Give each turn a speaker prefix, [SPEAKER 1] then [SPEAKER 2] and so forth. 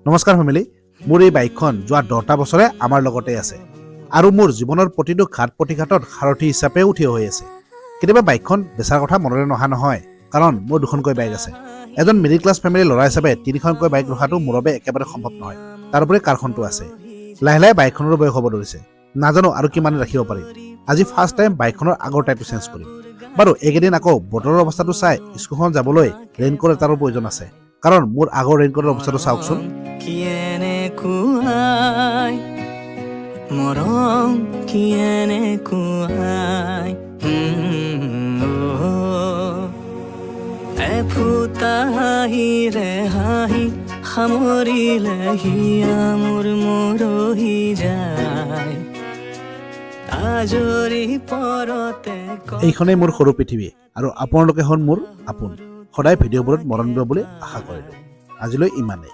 [SPEAKER 1] নমস্কাৰ ফেমিলি, মোৰ এই বাইকখন যোৱা 10টা বছৰে আমাৰ লগতে আছে আৰু মোৰ জীৱনৰ প্ৰতিটো ঘাট প্ৰতিঘাতত সাৰথি হিচাপে উঠি হৈ আছে। কেতিয়াবা বাইকখন বেচাৰ কথা মনলৈ নহা নহয়, কাৰণ মোৰ দুখনকৈ বাইক আছে। এজন মিডিল ক্লাছ ফেমিলিৰ ল'ৰা হিচাপে তিনিখনকৈ বাইক ৰখাটো মোৰ বাবে একেবাৰে সম্ভৱ নহয়। তাৰোপৰি কাৰখনটো আছে। লাহে লাহে বাইকখনৰো বয়স হ'ব ধৰিছে, নাজানো আৰু কিমান ৰাখিব পাৰিম। আজি ফাৰ্ষ্ট টাইম বাইকখনৰ আগৰ টাইপটো চেঞ্জ কৰিম। বাৰু এইকেইদিন আকৌ বতৰৰ অৱস্থাটো চাই স্কুলখন যাবলৈ ৰেইনকোট এটাৰো প্ৰয়োজন আছে, কাৰণ মোৰ আগৰ ৰেইনকোটৰ অৱস্থাটো চাওকচোন।
[SPEAKER 2] মৰম কি এনেকুৱাই এফুটা হাঁহিৰে হাঁহি সামৰিলে হিয়া মোৰ মৰহি যায় আজৰি পৰতে।
[SPEAKER 1] এইখনেই মোৰ সৰু পৃথিৱী আৰু আপোনালোকে হ'ল মোৰ আপোন। সদায় ভিডিঅ'বোৰত মৰম দিব বুলি আশা কৰিলোঁ। আজিলৈ ইমানেই।